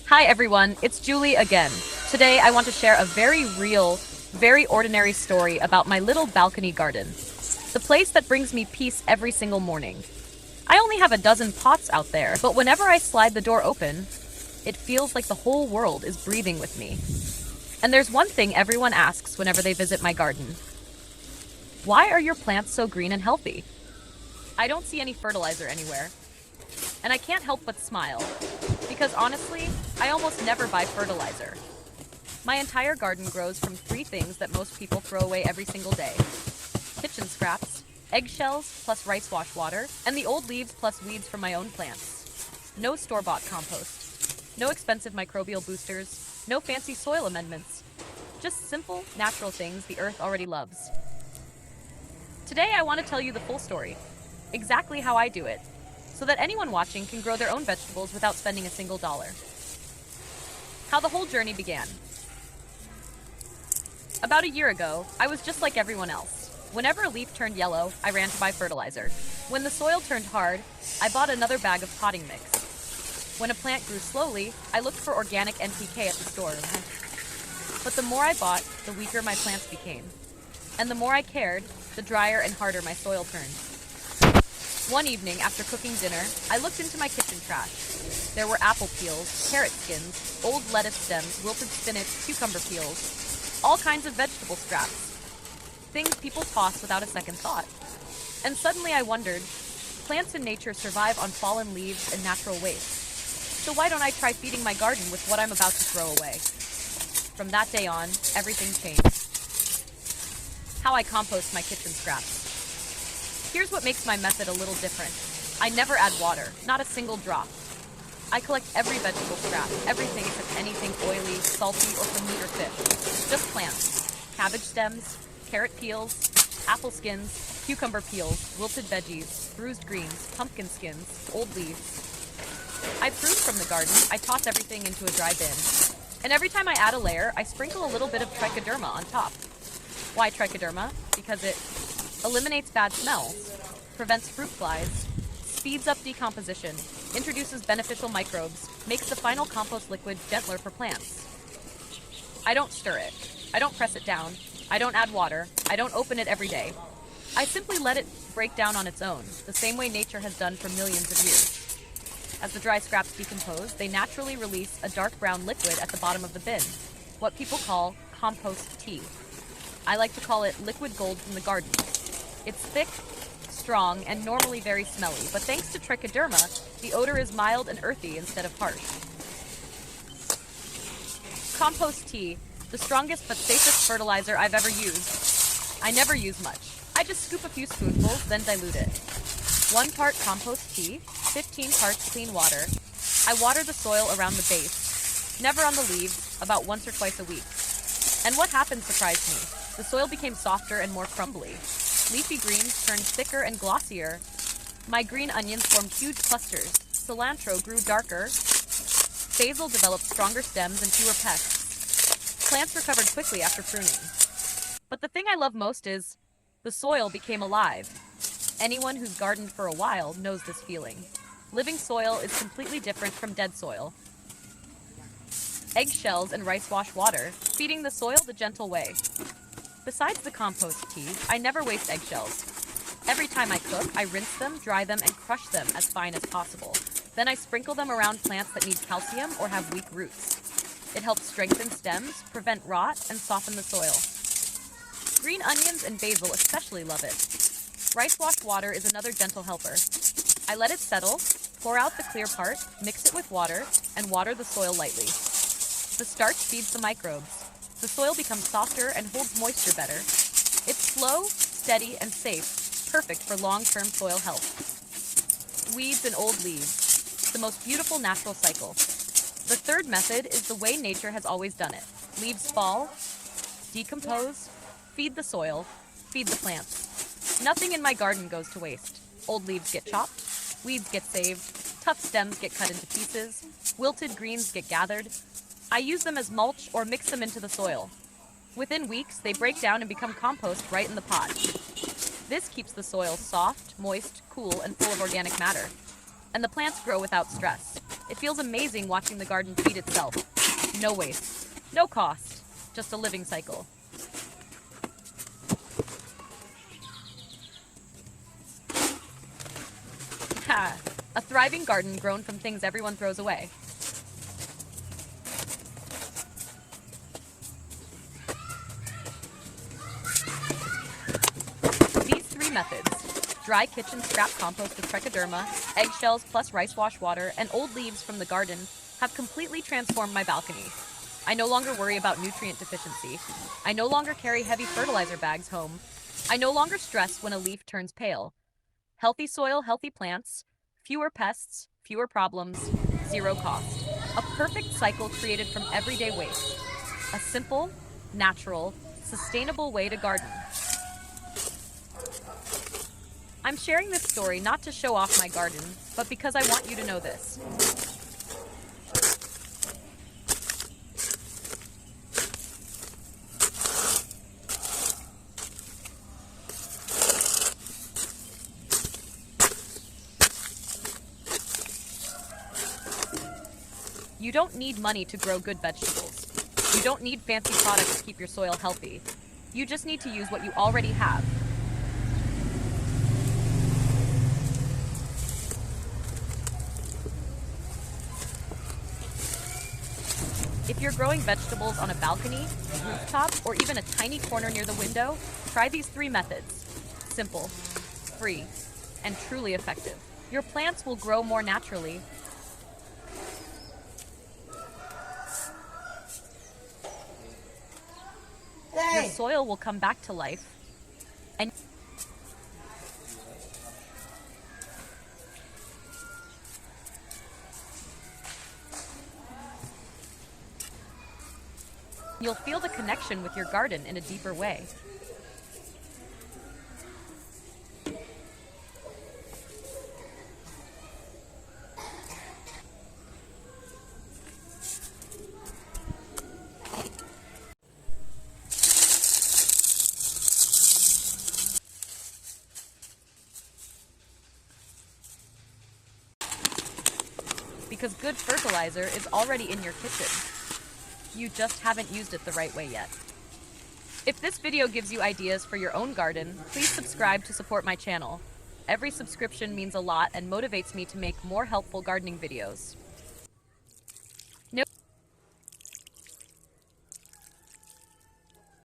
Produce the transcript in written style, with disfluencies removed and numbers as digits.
Hi everyone, it's Julie again. Today I want to share a very real, very ordinary story about my little balcony garden. The place that brings me peace every single morning. I only have a dozen pots out there, but whenever I slide the door open, it feels like the whole world is breathing with me. And there's one thing everyone asks whenever they visit my garden. Why are your plants so green and healthy? I don't see any fertilizer anywhere. And I can't help but smile. Because honestly, I almost never buy fertilizer. My entire garden grows from three things that most people throw away every single day: kitchen scraps, eggshells plus rice wash water, and the old leaves plus weeds from my own plants. No store-bought compost. No expensive microbial boosters. No fancy soil amendments. Just simple, natural things the earth already loves. Today I want to tell you the full story. Exactly how I do it, so that anyone watching can grow their own vegetables without spending a single dollar. How the whole journey began. About a year ago, I was just like everyone else. Whenever a leaf turned yellow, I ran to buy fertilizer. When the soil turned hard, I bought another bag of potting mix. When a plant grew slowly, I looked for organic NPK at the store. But the more I bought, the weaker my plants became. And the more I cared, the drier and harder my soil turned. One evening, after cooking dinner, I looked into my kitchen trash. There were apple peels, carrot skins, old lettuce stems, wilted spinach, cucumber peels, all kinds of vegetable scraps. Things people toss without a second thought. And suddenly I wondered, plants in nature survive on fallen leaves and natural waste. So why don't I try feeding my garden with what I'm about to throw away? From that day on, everything changed. How I compost my kitchen scraps. Here's what makes my method a little different. I never add water, not a single drop. I collect every vegetable scrap, everything except anything oily, salty, or from meat or fish. Just plants. Cabbage stems, carrot peels, apple skins, cucumber peels, wilted veggies, bruised greens, pumpkin skins, old leaves. I prune from the garden, I toss everything into a dry bin. And every time I add a layer, I sprinkle a little bit of trichoderma on top. Why trichoderma? Because it eliminates bad smells, prevents fruit flies, speeds up decomposition, introduces beneficial microbes, makes the final compost liquid gentler for plants. I don't stir it. I don't press it down. I don't add water. I don't open it every day. I simply let it break down on its own, the same way nature has done for millions of years. As the dry scraps decompose, they naturally release a dark brown liquid at the bottom of the bin, what people call compost tea. I like to call it liquid gold from the garden. It's thick, strong, and normally very smelly, but thanks to trichoderma, the odor is mild and earthy instead of harsh. Compost tea, the strongest but safest fertilizer I've ever used. I never use much. I just scoop a few spoonfuls, then dilute it. 1 part compost tea, 15 parts clean water. I water the soil around the base, never on the leaves, about once or twice a week. And what happened surprised me. The soil became softer and more crumbly. Leafy greens turned thicker and glossier. My green onions formed huge clusters. Cilantro grew darker. Basil developed stronger stems and fewer pests. Plants recovered quickly after pruning. But the thing I love most is, the soil became alive. Anyone who's gardened for a while knows this feeling. Living soil is completely different from dead soil. Eggshells and rice wash water, feeding the soil the gentle way. Besides the compost tea, I never waste eggshells. Every time I cook, I rinse them, dry them, and crush them as fine as possible. Then I sprinkle them around plants that need calcium or have weak roots. It helps strengthen stems, prevent rot, and soften the soil. Green onions and basil especially love it. Rice wash water is another gentle helper. I let it settle, pour out the clear part, mix it with water, and water the soil lightly. The starch feeds the microbes. The soil becomes softer and holds moisture better. It's slow, steady, and safe, perfect for long-term soil health. Weeds and old leaves, the most beautiful natural cycle. The third method is the way nature has always done it. Leaves fall, decompose, feed the soil, feed the plants. Nothing in my garden goes to waste. Old leaves get chopped, weeds get saved, tough stems get cut into pieces, wilted greens get gathered. I use them as mulch or mix them into the soil. Within weeks, they break down and become compost right in the pot. This keeps the soil soft, moist, cool, and full of organic matter. And the plants grow without stress. It feels amazing watching the garden feed itself. No waste, no cost, just a living cycle. Ha! A thriving garden grown from things everyone throws away. These three methods, dry kitchen scrap compost with trichoderma, eggshells plus rice wash water, and old leaves from the garden, have completely transformed my balcony. I no longer worry about nutrient deficiency. I no longer carry heavy fertilizer bags home. I no longer stress when a leaf turns pale. Healthy soil, healthy plants, fewer pests, fewer problems, zero cost. A perfect cycle created from everyday waste. A simple, natural, sustainable way to garden. I'm sharing this story not to show off my garden, but because I want you to know this. You don't need money to grow good vegetables. You don't need fancy products to keep your soil healthy. You just need to use what you already have. If you're growing vegetables on a balcony, rooftop, or even a tiny corner near the window, try these three methods. Simple, free, and truly effective. Your plants will grow more naturally. Your soil will come back to life. And you'll feel the connection with your garden in a deeper way. Because good fertilizer is already in your kitchen. You just haven't used it the right way yet. If this video gives you ideas for your own garden, please subscribe to support my channel. Every subscription means a lot and motivates me to make more helpful gardening videos.